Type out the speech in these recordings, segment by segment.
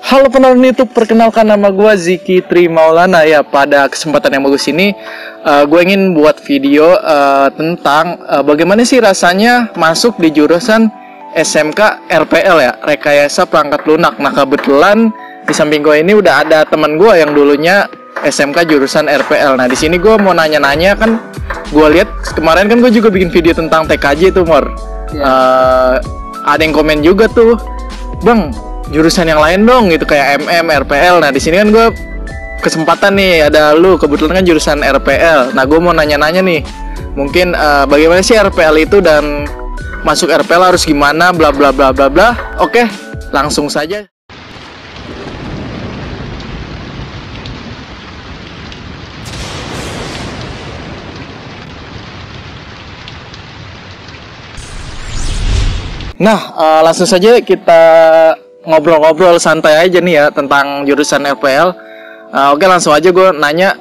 Halo penonton YouTube, perkenalkan nama gue Ziki Tri Maulana ya. Pada kesempatan yang bagus ini, gue ingin buat video tentang bagaimana sih rasanya masuk di jurusan SMK RPL ya, Rekayasa Perangkat Lunak. Nah kebetulan di samping gue ini udah ada teman gue yang dulunya SMK jurusan RPL. Nah di sini gue mau nanya-nanya, kan gue lihat kemarin kan gue juga bikin video tentang TKJ tuh Mor. Ada yang komen juga tuh, Bang, jurusan yang lain dong gitu, kayak RPL. Nah di sini kan gue kesempatan nih, ada lu kebetulan kan jurusan RPL. Nah gue mau nanya-nanya nih, mungkin bagaimana sih RPL itu dan masuk RPL harus gimana, bla bla bla bla bla. Oke, langsung saja. Nah langsung saja kita ngobrol-ngobrol santai aja nih ya tentang jurusan RPL. Oke, langsung aja gue nanya,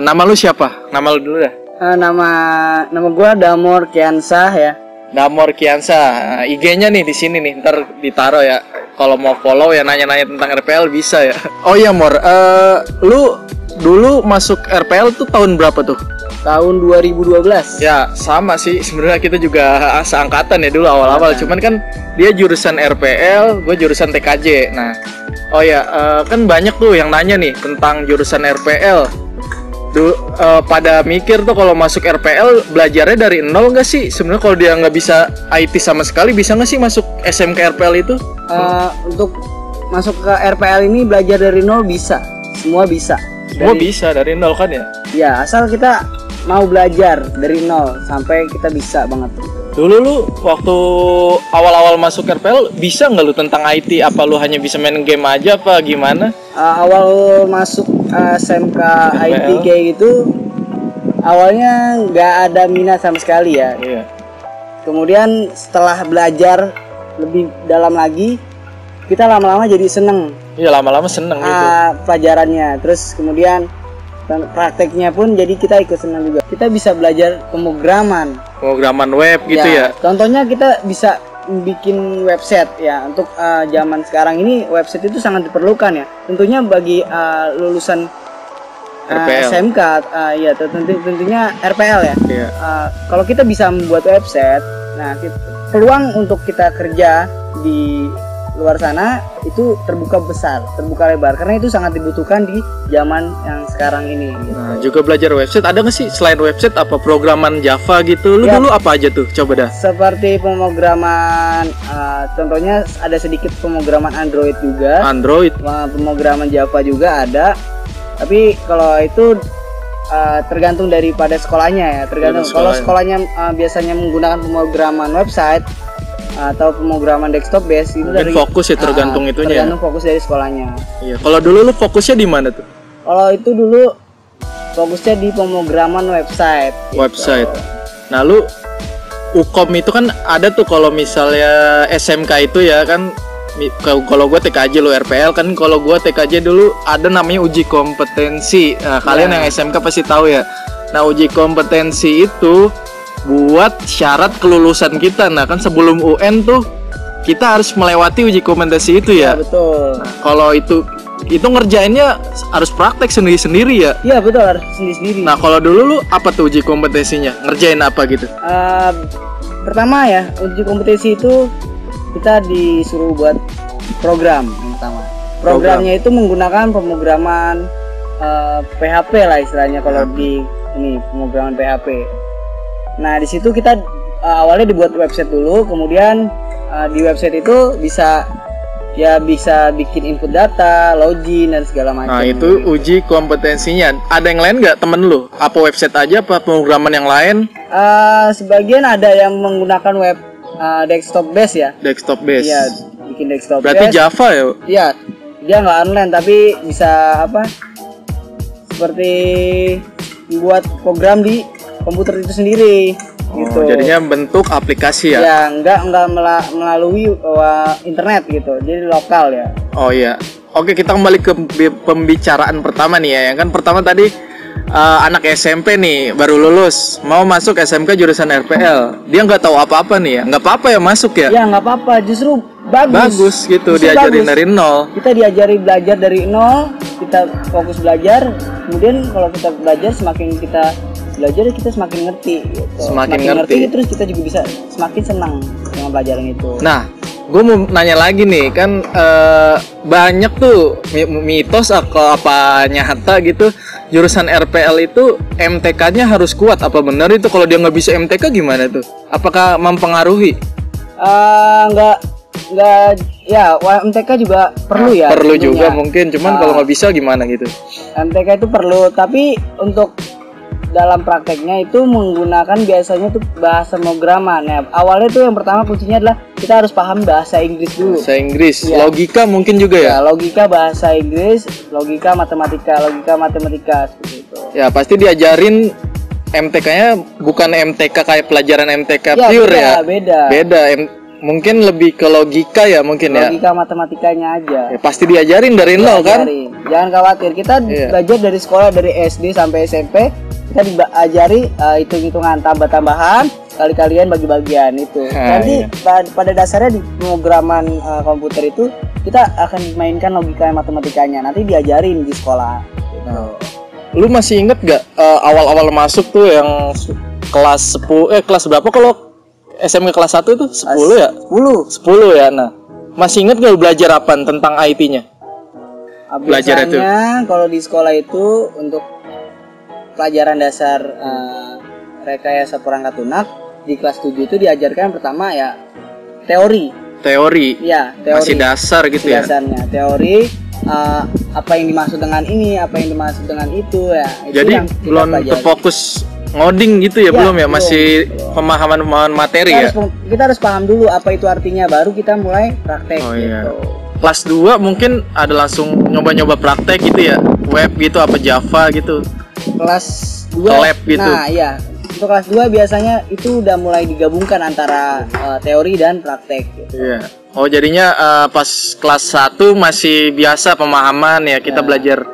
nama lu siapa? Nama lu dulu dah. Nama gue Damor Kiansah ya. Damor Kiansah. IG-nya nih di sini nih, ntar ditaro ya. Kalau mau follow ya, nanya-nanya tentang RPL bisa ya. Oh iya Mor, lu dulu masuk RPL tuh tahun berapa tuh? Tahun 2012. Ya sama sih, sebenarnya kita juga seangkatan ya dulu awal-awal. Cuman kan dia jurusan RPL, gue jurusan TKJ. Nah, oh ya, kan banyak tuh yang nanya nih tentang jurusan RPL. Pada mikir tuh kalau masuk RPL belajarnya dari nol nggak sih? Sebenarnya kalau dia nggak bisa IT sama sekali, bisa nggak sih masuk SMK RPL itu? Untuk masuk ke RPL ini belajar dari nol bisa, semua bisa. Semua bisa dari nol kan ya? Ya, asal kita mau belajar dari nol sampai kita bisa banget. Dulu lu waktu awal-awal masuk RPL bisa nggak lu tentang IT? Apa lu hanya bisa main game aja apa gimana? Awal masuk SMK RPL. IT kayak gitu, awalnya nggak ada minat sama sekali ya. Iya. Kemudian setelah belajar lebih dalam lagi, kita lama-lama jadi seneng. Iya, lama-lama seneng gitu. Pelajarannya. Terus kemudian prakteknya pun jadi kita ikut senang juga. Kita bisa belajar pemrograman web gitu ya. Contohnya kita bisa bikin website ya. Untuk zaman sekarang ini website itu sangat diperlukan ya. Tentunya bagi lulusan SMK ya, tentunya RPL ya. Iya. Kalau kita bisa membuat website, nah peluang untuk kita kerja di luar sana itu terbuka lebar, karena itu sangat dibutuhkan di zaman yang sekarang ini gitu. Nah, juga belajar website, ada nggak sih selain website apa programan Java gitu? Lu dulu apa aja tuh? Coba dah. Seperti pemrograman, contohnya ada sedikit pemrograman Android juga. Pemrograman Java juga ada. Tapi kalau itu tergantung daripada sekolahnya ya. Kalau sekolahnya biasanya menggunakan pemrograman website atau pemrograman desktop base, itu dari fokus ya, tergantung itunya. Tergantung fokus dari sekolahnya. Iya. Kalau dulu lu fokusnya di mana tuh? Kalau itu dulu fokusnya di pemrograman website. Website. Nah, lu Ukom itu kan ada tuh kalau misalnya SMK itu ya kan. Kalau gue TKJ, lu RPL kan. Kalau gue TKJ dulu ada namanya uji kompetensi. Nah, kalian yang SMK pasti tahu ya. Nah, uji kompetensi itu buat syarat kelulusan kita. Nah kan sebelum UN tuh kita harus melewati uji kompetensi itu ya. Betul. Nah, kalau itu ngerjainnya harus praktek sendiri-sendiri ya. Iya betul, harus sendiri-sendiri. Nah kalau dulu lu apa tuh uji kompetensinya? Ngerjain apa gitu? Pertama ya, uji kompetensi itu kita disuruh buat program yang pertama. Programnya itu menggunakan pemrograman PHP lah istilahnya, kalau di ini pemrograman PHP. Nah di situ kita awalnya dibuat website dulu, kemudian di website itu bisa bikin input data, login dan segala macam. Nah itu uji kompetensinya. Ada yang lain nggak temen lu? Apa website aja, apa pemrograman yang lain? Sebagian ada yang menggunakan web desktop base ya. Desktop base. Iya, bikin desktop berarti base. Java ya? Iya, dia nggak online tapi bisa seperti membuat program di komputer itu sendiri. Gitu. Jadinya bentuk aplikasi ya? Ya, enggak melalui internet gitu, jadi lokal ya. Oh iya. Oke, kita kembali ke pembicaraan pertama nih ya. Yang kan pertama tadi anak SMP nih baru lulus mau masuk SMK jurusan RPL, dia nggak tahu apa-apa nih ya. Nggak apa-apa ya masuk ya? Ya nggak apa-apa, justru bagus gitu, justru diajarin bagus. dari nol. Kita diajari belajar dari nol, kita fokus belajar. Kemudian kalau kita belajar, semakin kita belajar kita semakin ngerti gitu. Semakin ngerti, terus kita juga bisa semakin senang dengan pelajaran itu. Nah, gue mau nanya lagi nih, kan banyak tuh mitos atau apa nyata gitu, jurusan RPL itu MTK-nya harus kuat. Apa benar itu? Kalau dia nggak bisa MTK gimana tuh? Apakah mempengaruhi? Enggak ya, MTK juga perlu ya. Perlu tentunya. juga mungkin, cuman kalau nggak bisa gimana gitu? MTK itu perlu, tapi untuk dalam prakteknya itu menggunakan biasanya tuh bahasa pemrograman. Nah, awalnya tuh yang pertama kuncinya adalah kita harus paham bahasa Inggris dulu. Bahasa Inggris, Ya. logika mungkin juga ya? Ya, logika bahasa Inggris, logika matematika seperti itu. Ya pasti diajarin MTK-nya bukan MTK kayak pelajaran MTK Ya, pure ya. beda. Mungkin lebih ke logika ya mungkin ya. Logika matematikanya aja. Ya, pasti diajarin dari nol kan? Diajarin. Jangan khawatir, kita Iya. belajar dari sekolah dari SD sampai SMP. Kita diajari hitung-hitungan, tambah-tambahan, kali-kalian, bagi-bagian itu. Nanti iya. pada dasarnya di pemrograman komputer itu kita akan mainkan logika matematikanya. Nanti diajarin di sekolah. Gitu. Nah, lu masih inget gak awal-awal masuk tuh yang kelas 10 kelas berapa kalau SMK kelas 1 itu 10 ya? 10 ya. Nah, masih inget gak lu belajar apa tentang IT-nya? Belajar itu. Biasanya kalau di sekolah itu untuk pelajaran dasar rekayasa perangkat lunak di kelas 7 itu diajarkan pertama ya teori. Ya, teori. Masih dasar gitu ya. Dasarnya teori, apa yang dimaksud dengan ini, apa yang dimaksud dengan itu ya. Itu Jadi yang kita belum pelajari. terfokus ngoding gitu ya, belum ya, masih belum. pemahaman materi ya. Kita harus paham dulu apa itu artinya, baru kita mulai praktek Oh, gitu. iya. Kelas 2 mungkin ada langsung nyoba-nyoba praktek gitu ya, web gitu apa Java gitu. Kelas 2 Lab gitu. Nah, iya. Untuk kelas 2 biasanya itu udah mulai digabungkan antara teori dan praktek gitu. Iya. Oh, jadinya pas kelas 1 masih biasa pemahaman ya, kita belajar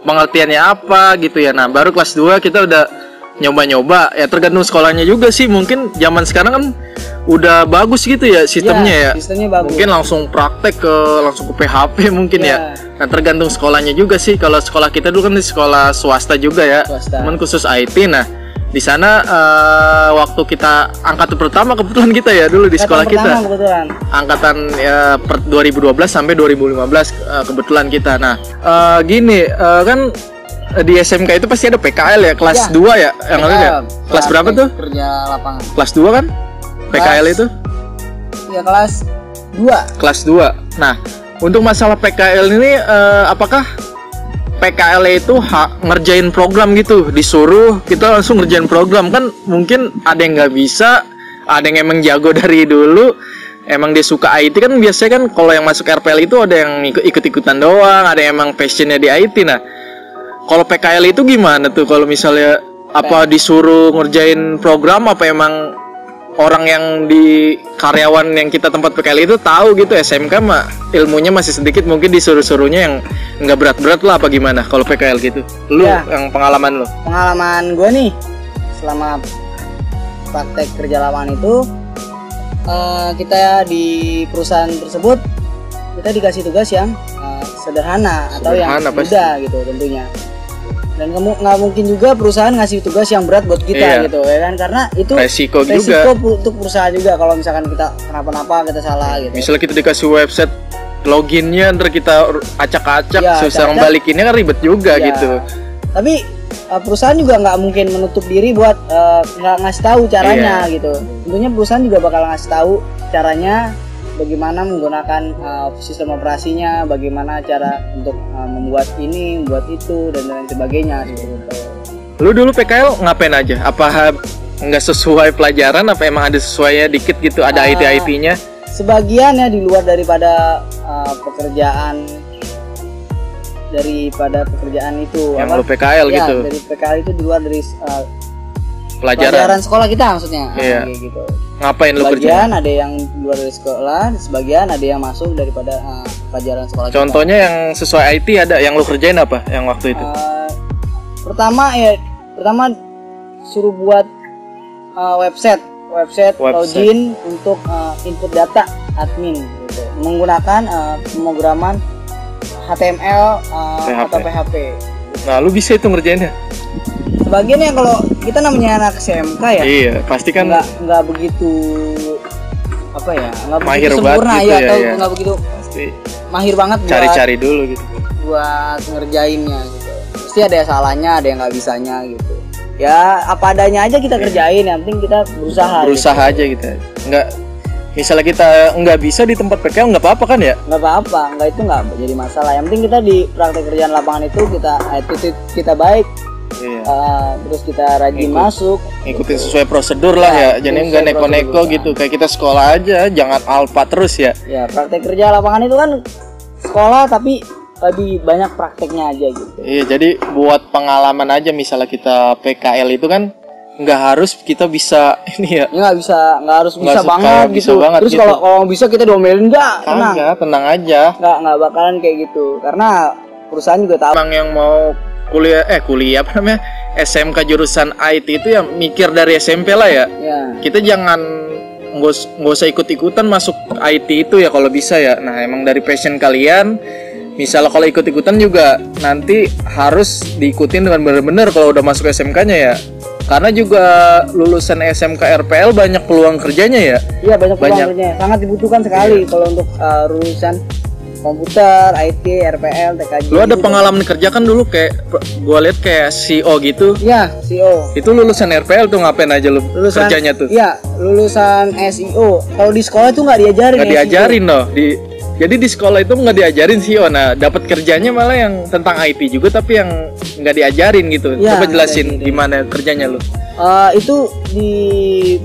pengertiannya apa gitu ya. Nah, baru kelas 2 kita udah nyoba-nyoba ya, tergantung sekolahnya juga sih. Mungkin zaman sekarang kan udah bagus gitu ya sistemnya ya. Sistemnya bagus. Mungkin langsung praktek langsung ke PHP mungkin ya. Nah, tergantung sekolahnya juga sih. Kalau sekolah kita dulu kan di sekolah swasta juga ya. Cuman khusus IT. Nah, di sana waktu kita angkatan pertama kebetulan kita ya dulu di sekolah kita. Angkatan 2012 sampai 2015 kebetulan kita. Nah, gini kan di SMK itu pasti ada PKL ya, kelas 2 ya, yang lain ya. Kelas berapa tuh? Kerja lapangan. Kelas 2 kan? PKL itu? Ya, kelas 2. Kelas 2. Nah, untuk masalah PKL ini apakah PKL itu ngerjain program gitu, disuruh kita langsung ngerjain program? Kan mungkin ada yang nggak bisa, ada yang emang jago dari dulu, emang dia suka IT kan. Biasanya kan kalau yang masuk RPL itu ada yang ikut-ikutan doang, ada yang emang passionnya di IT. Nah, kalau PKL itu gimana tuh? Kalau misalnya apa disuruh ngerjain program, apa emang orang yang di karyawan yang kita tempat PKL itu tahu gitu? SMK mah ilmunya masih sedikit, mungkin disuruh-suruhnya yang nggak berat-berat lah apa gimana kalau PKL gitu? Lu yang pengalaman lu? Pengalaman gue nih selama praktek kerja lapangan itu, kita di perusahaan tersebut kita dikasih tugas yang sederhana atau yang mudah gitu tentunya. Dan nggak mungkin juga perusahaan ngasih tugas yang berat buat kita gitu ya kan, karena itu resiko juga untuk perusahaan juga. Kalau misalkan kita kenapa-napa, kita salah gitu. Misalnya kita dikasih website loginnya, ntar kita acak-acak, susah membalikinnya kan ribet juga gitu. Tapi perusahaan juga nggak mungkin menutup diri buat nggak ngasih tahu caranya gitu. Tentunya perusahaan juga bakal ngasih tahu caranya, bagaimana menggunakan sistem operasinya, bagaimana cara untuk membuat ini, membuat itu, dan lain sebagainya gitu. Lu dulu PKL ngapain aja? Apa nggak sesuai pelajaran, apa emang ada sesuainya dikit gitu, ada IT-IT-nya? Sebagian ya, di luar daripada pekerjaan itu yang lu PKL ya, gitu. Dari PKL itu di luar dari pelajaran sekolah kita maksudnya. Kayak gitu. Ngapain lu kerja? Sebagian ada yang di luar dari sekolah, sebagian ada yang masuk daripada pelajaran sekolah. Contohnya kita yang sesuai IT ada yang lu kerjain apa yang waktu itu? Pertama suruh buat website login untuk input data admin. gitu. Menggunakan pemrograman HTML atau PHP. Nah, lu bisa itu ngerjainnya? Sebagian ya, kalau kita namanya anak SMK ya. Iya, pasti kan nggak begitu apa ya, nggak mahir begitu sempurna gitu ya, atau ya. nggak begitu Pasti mahir banget cari-cari dulu gitu. buat ngerjainnya gitu. Pasti ada salahnya, ada yang nggak bisanya gitu. Ya apa adanya aja kita kerjain, yang penting kita berusaha gitu aja gitu. Nggak, misalnya kita nggak bisa di tempat PKL nggak apa-apa kan ya? Nggak apa-apa, itu nggak jadi masalah. Yang penting kita di praktek kerjaan lapangan itu attitude kita baik. Iya. Terus kita rajin masuk, ikutin sesuai prosedur lah ya, jadi nggak neko-neko gitu, kayak kita sekolah aja, jangan alpa terus ya. Ya, praktek kerja lapangan itu kan sekolah tapi lebih banyak prakteknya aja gitu. Iya, jadi buat pengalaman aja, misalnya kita PKL itu kan nggak harus kita bisa ini ya. Nggak harus bisa banget gitu. Terus gitu. kalau bisa kita domelin tenang aja. Nggak bakalan kayak gitu, karena perusahaan juga tahu. Emang yang mau kuliah apa namanya, SMK jurusan IT itu ya mikir dari SMP lah ya. Kita jangan nggak usah ikut-ikutan masuk IT itu ya kalau bisa ya. Nah, emang dari passion kalian, misalnya kalau ikut-ikutan juga nanti harus diikutin dengan benar-benar kalau udah masuk SMK-nya ya. Karena juga lulusan SMK RPL banyak peluang kerjanya ya. Iya, banyak peluang kerjanya. Sangat dibutuhkan sekali kalau untuk lulusan komputer, IT, RPL, TKJ. Lu ada pengalaman kerja kan dulu, kayak gua lihat kayak CEO gitu. Iya, CEO. Itu lulusan RPL tuh, ngapain aja lu kerjanya tuh? Iya, lulusan SEO. Kalau di sekolah tuh nggak diajarin. Nggak diajarin loh. Jadi di sekolah itu nggak diajarin CEO. Nah, dapat kerjanya malah yang tentang IT juga, tapi yang nggak diajarin gitu. Ya, coba jelasin gimana kerjanya lu. Itu di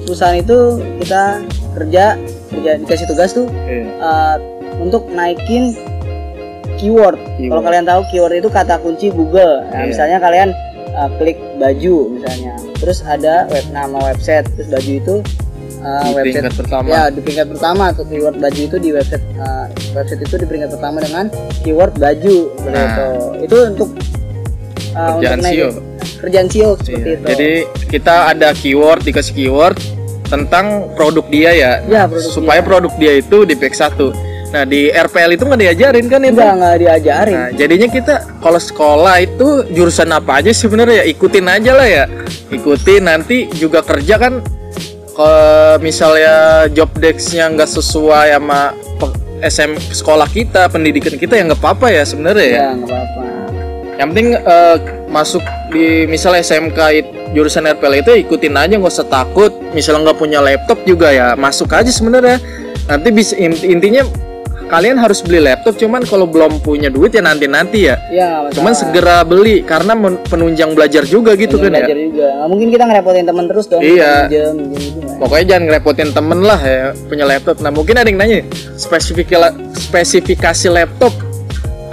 perusahaan itu kita kerja dikasih tugas tuh. Untuk naikin keyword. Kalau kalian tahu, keyword itu kata kunci Google. Nah, misalnya kalian klik baju misalnya, terus ada nama website, terus baju itu website pertama. Ya, di peringkat pertama tuh keyword baju itu di website itu di peringkat pertama dengan keyword baju. Itu untuk kerjaan SEO. Kerjaan SEO seperti itu. Jadi kita ada dikasih keyword tentang produk dia ya. Supaya produk dia itu di page 1. Nah, di RPL itu nggak diajarin kan itu? Nggak diajarin. Nah, jadinya kita kalau sekolah itu jurusan apa aja sebenarnya ya ikutin aja lah ya. Ikutin, nanti juga kerja kan. Kalau misalnya job desk-nya nggak sesuai sama sekolah kita, pendidikan kita, ya nggak apa-apa ya sebenarnya ya. Nggak apa-apa. Yang penting masuk di misalnya SMK jurusan RPL itu ikutin aja, nggak usah takut. Misalnya nggak punya laptop juga ya masuk aja sebenarnya. Nanti bisa intinya kalian harus beli laptop, cuman kalau belum punya duit ya nanti ya. Cuman segera beli karena penunjang belajar juga gitu kan ya. Juga. Nggak mungkin kita ngerepotin teman terus dong. Iya. Pokoknya jangan ngerepotin temen lah ya punya laptop. Nah, mungkin ada yang nanya spesifikasi laptop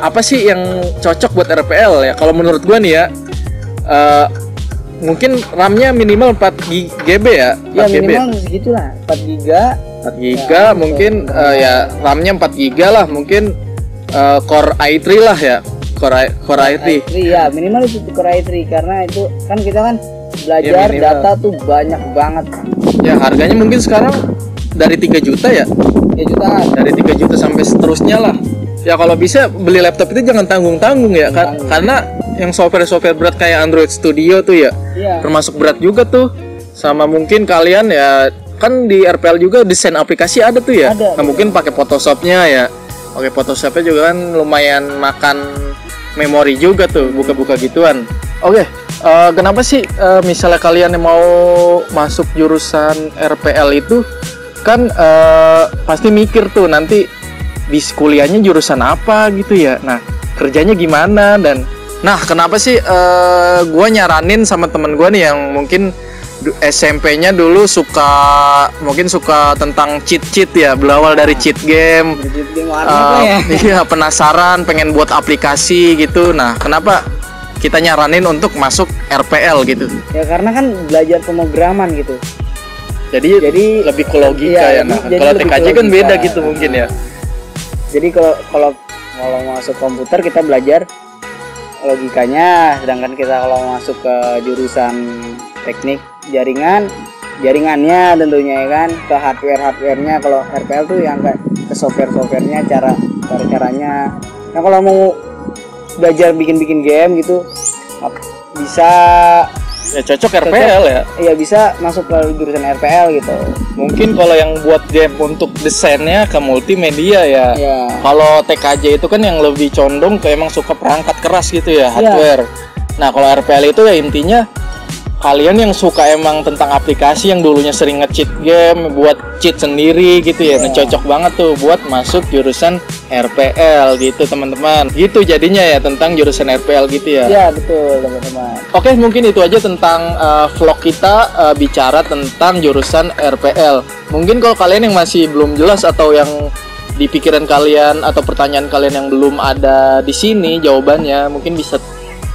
apa sih yang cocok buat RPL ya? Kalau menurut gua nih ya, mungkin RAM-nya minimal 4 GB ya. 4 GB. Minimal segitulah, 4 GB. 4 GB ya, mungkin ya RAM-nya 4 GB lah, mungkin Core i3 lah ya. Core i3. Iya, minimal itu Core i3 karena itu kan kita kan belajar data tuh banyak banget. Ya, harganya mungkin sekarang dari 3 juta ya. 3 jutaan. Dari 3 juta sampai seterusnya lah. Ya kalau bisa beli laptop itu jangan tanggung-tanggung ya, karena yang software berat kayak Android Studio tuh ya. Termasuk berat juga tuh. Sama mungkin kalian ya kan di RPL juga desain aplikasi ada tuh ya. Nah, mungkin pakai Photoshopnya ya. Pakai Photoshopnya juga kan lumayan makan memori juga tuh, buka-buka gituan. Oke, kenapa sih misalnya kalian yang mau masuk jurusan RPL itu kan pasti mikir tuh nanti di kuliahnya jurusan apa gitu ya. Nah, kerjanya gimana dan kenapa sih gue nyaranin sama temen gue nih yang mungkin SMP-nya dulu suka tentang cheat ya, berawal dari cheat game. Iya, penasaran pengen buat aplikasi gitu. Nah, kenapa kita nyaranin untuk masuk RPL gitu? Ya karena kan belajar pemrograman gitu. Jadi lebih ke logika ya. Nah, kalau TKJ kan beda gitu mungkin ya. Jadi kalau masuk komputer kita belajar logikanya, sedangkan kita kalau masuk ke jurusan teknik jaringannya tentunya ya kan, ke hardware-nya. Kalau RPL tuh yang ke ke software-softwarenya, cara-caranya. Nah kalau mau belajar bikin game gitu bisa Ya cocok RPL ya. Iya bisa masuk ke jurusan RPL gitu. Mungkin kalau yang buat game untuk desainnya ke multimedia ya. Iya. Kalau TKJ itu kan yang lebih condong ke emang suka perangkat keras gitu ya, hardware. Nah kalau RPL itu ya intinya kalian yang suka emang tentang aplikasi yang dulunya sering nge-cheat game, buat cheat sendiri gitu ya. Nah cocok banget tuh buat masuk jurusan RPL gitu teman-teman. Gitu jadinya ya tentang jurusan RPL gitu ya. Iya betul teman-teman. Oke, mungkin itu aja tentang vlog kita bicara tentang jurusan RPL. Mungkin kalau kalian yang masih belum jelas atau yang di pikiran kalian atau pertanyaan kalian yang belum ada di sini jawabannya, mungkin bisa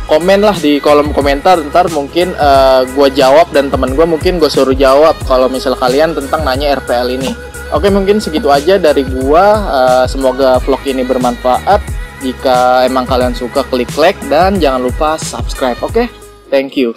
komen lah di kolom komentar. Ntar mungkin gue jawab dan teman gue mungkin gue suruh jawab kalau misal kalian tentang nanya RPL ini. Oke, mungkin segitu aja dari gue. Semoga vlog ini bermanfaat. Jika emang kalian suka, klik like dan jangan lupa subscribe. Oke, thank you.